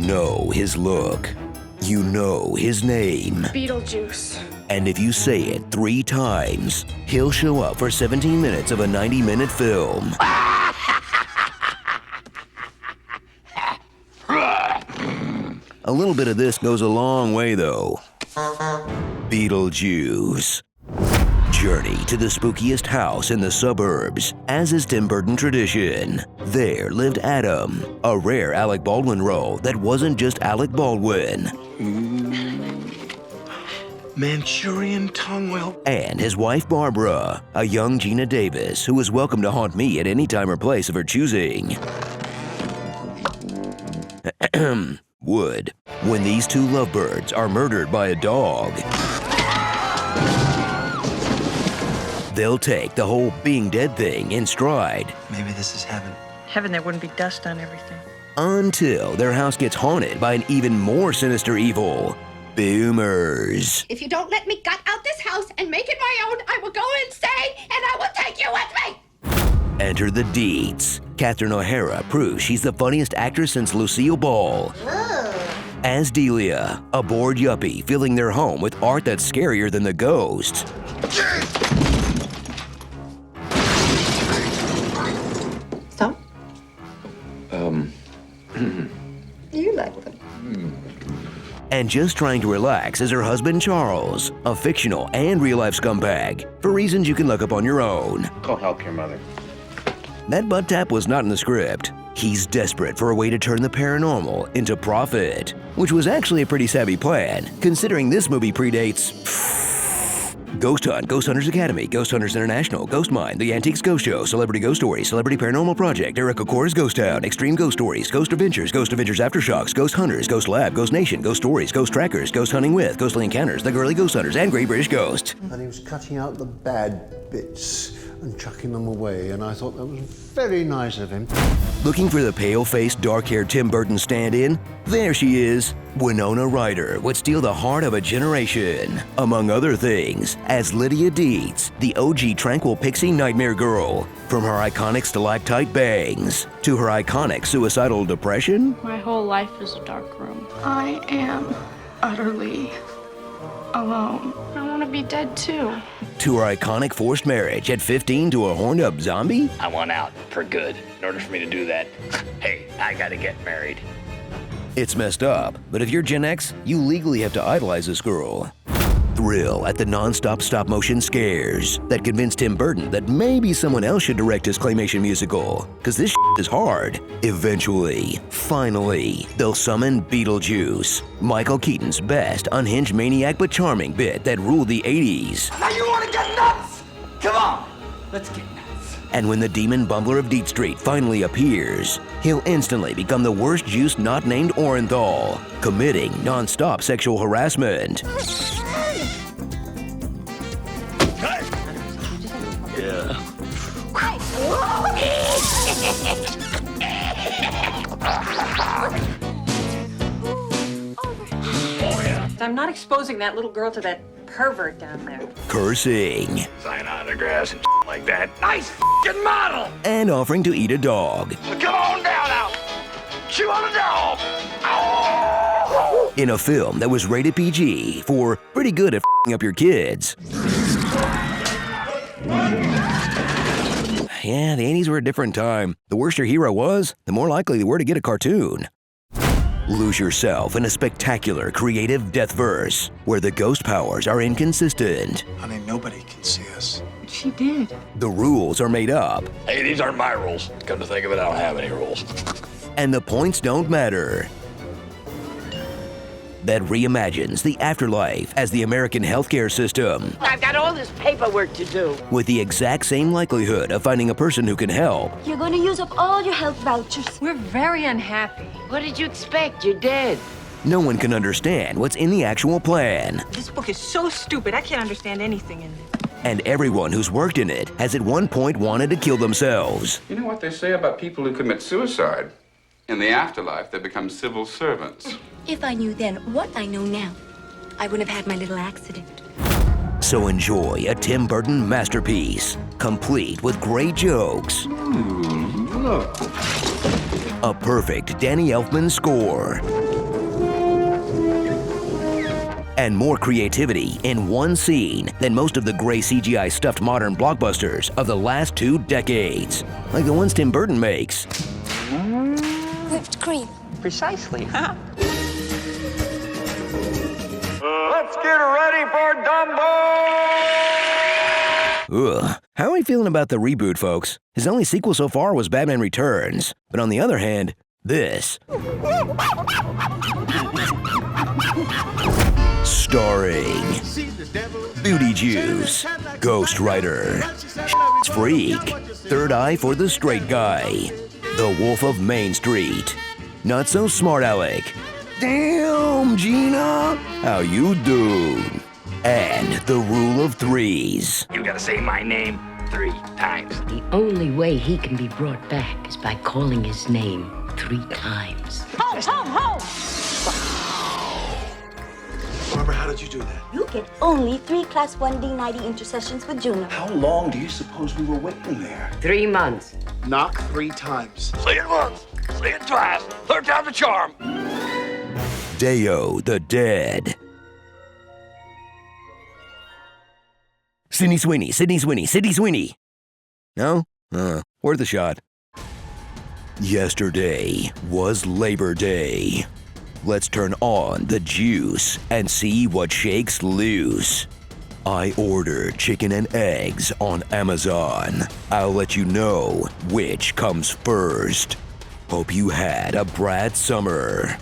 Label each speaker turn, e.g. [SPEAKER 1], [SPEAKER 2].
[SPEAKER 1] know his look. You know his name.
[SPEAKER 2] Beetlejuice.
[SPEAKER 1] And if you say it 3 times, he'll show up for 17 minutes of a 90-minute film. A little bit of this goes a long way, though. Beetlejuice. Journey to the spookiest house in the suburbs, as is Tim Burton tradition. There lived Adam, a rare Alec Baldwin role that wasn't just Alec Baldwin.
[SPEAKER 3] Manchurian tongue, well.
[SPEAKER 1] And his wife Barbara, a young Gina Davis who was welcome to haunt me at any time or place of her choosing. Would. When these 2 lovebirds are murdered by a dog, they'll take the whole being dead thing in stride.
[SPEAKER 3] Maybe this is heaven.
[SPEAKER 4] Heaven, there wouldn't be dust on everything.
[SPEAKER 1] Until their house gets haunted by an even more sinister evil. Boomers.
[SPEAKER 2] If you don't let me gut out this house and make it my own, I will go insane and I will take you with me!
[SPEAKER 1] Enter the Deeds. Catherine O'Hara proves she's the funniest actress since Lucille Ball. As Delia, a bored yuppie filling their home with art that's scarier than the ghost.
[SPEAKER 2] Stop. You like them.
[SPEAKER 1] And just trying to relax is her husband Charles, a fictional and real-life scumbag, for reasons you can look up on your own.
[SPEAKER 5] Go help your mother.
[SPEAKER 1] That butt tap was not in the script. He's desperate for a way to turn the paranormal into profit, which was actually a pretty savvy plan, considering this movie predates Ghost Hunt, Ghost Hunters Academy, Ghost Hunters International, Ghost Mine, The Antiques Ghost Show, Celebrity Ghost Stories, Celebrity Paranormal Project, Eric Okora's Ghost Town, Extreme Ghost Stories, Ghost Adventures Aftershocks, Ghost Hunters, Ghost Lab, Ghost Nation, Ghost Stories, Ghost Trackers, Ghost Hunting with, Ghostly Encounters, The Girly Ghost Hunters, and Great British Ghost.
[SPEAKER 6] And he was cutting out the bad bits and chucking them away, and I thought that was very nice of him.
[SPEAKER 1] Looking for the pale-faced, dark-haired Tim Burton stand-in? There she is. Winona Ryder would steal the heart of a generation, among other things, as Lydia Deetz, the OG tranquil pixie nightmare girl. From her iconic stalactite bangs to her iconic suicidal depression.
[SPEAKER 2] My whole life is a dark room. I am utterly alone. I want to be dead too.
[SPEAKER 1] To her iconic forced marriage at 15 to a horned-up zombie.
[SPEAKER 5] I want out for good. In order for me to do that, hey, I gotta get married.
[SPEAKER 1] It's messed up, but if you're Gen X, you legally have to idolize this girl. Thrill at the non-stop stop-motion scares that convinced Tim Burton that maybe someone else should direct his claymation musical, because this is hard. Eventually, finally, they'll summon Beetlejuice, Michael Keaton's best unhinged maniac but charming bit that ruled the 80s.
[SPEAKER 3] Now you want to get nuts? Come on, let's get nuts.
[SPEAKER 1] And when the demon bumbler of Deet Street finally appears, he'll instantly become the worst juice not named Orenthal, committing non-stop sexual harassment.
[SPEAKER 4] I'm not exposing that little girl to that pervert down there.
[SPEAKER 1] Cursing.
[SPEAKER 5] Sign on the grass and like that. Nice f***ing model!
[SPEAKER 1] And offering to eat a dog.
[SPEAKER 5] Come on down now! Chew on a dog!
[SPEAKER 1] In a film that was rated PG for pretty good at f***ing up your kids. Yeah, the 80s were a different time. The worse your hero was, the more likely they were to get a cartoon. Lose yourself in a spectacular, creative death verse where the ghost powers are inconsistent.
[SPEAKER 3] Honey, nobody can see us.
[SPEAKER 4] She did.
[SPEAKER 1] The rules are made up.
[SPEAKER 5] Hey, these aren't my rules. Come to think of it, I don't have any rules.
[SPEAKER 1] And the points don't matter. That reimagines the afterlife as the American healthcare system.
[SPEAKER 7] I've got all this paperwork to do.
[SPEAKER 1] With the exact same likelihood of finding a person who can help.
[SPEAKER 8] You're going to use up all your health vouchers.
[SPEAKER 4] We're very unhappy.
[SPEAKER 7] What did you expect? You're dead.
[SPEAKER 1] No one can understand what's in the actual plan.
[SPEAKER 4] This book is so stupid, I can't understand anything in it.
[SPEAKER 1] And everyone who's worked in it has at one point wanted to kill themselves.
[SPEAKER 9] You know what they say about people who commit suicide? In the afterlife, they become civil servants.
[SPEAKER 8] If I knew then what I know now, I wouldn't have had my little accident.
[SPEAKER 1] So enjoy a Tim Burton masterpiece, complete with great jokes.
[SPEAKER 9] Look.
[SPEAKER 1] A perfect Danny Elfman score. and more creativity in one scene than most of the gray CGI stuffed modern blockbusters of the last 2 decades, like the ones Tim Burton makes.
[SPEAKER 8] Whipped cream.
[SPEAKER 3] Precisely, huh?
[SPEAKER 10] Let's get ready for Dumbo!
[SPEAKER 1] Ugh. How are we feeling about the reboot, folks? His only sequel so far was Batman Returns. But on the other hand, this. Starring Beetlejuice, Ghost Rider, Freak, Third Eye for the Straight Guy, The Wolf of Main Street, Not So Smart Alec, Damn Gina, How You Doing? And The Rule of Threes.
[SPEAKER 5] You gotta say my name 3 times.
[SPEAKER 7] The only way he can be brought back is by calling his name 3 times.
[SPEAKER 8] Ho, ho, ho!
[SPEAKER 10] Barbara, how did you do that?
[SPEAKER 8] You get only 3 Class 1D 90 intercessions with Juno.
[SPEAKER 10] How long do you suppose we were waiting there?
[SPEAKER 7] 3 months.
[SPEAKER 10] Knock 3 times.
[SPEAKER 5] Say it once, say it twice, 3rd time's a charm.
[SPEAKER 1] Deo the Dead. Sydney Sweeney, Sydney Sweeney, Sydney Sweeney. No? Worth a shot. Yesterday was Labor Day. Let's turn on the juice and see what shakes loose. I ordered chicken and eggs on Amazon. I'll let you know which comes first. Hope you had a Brad summer.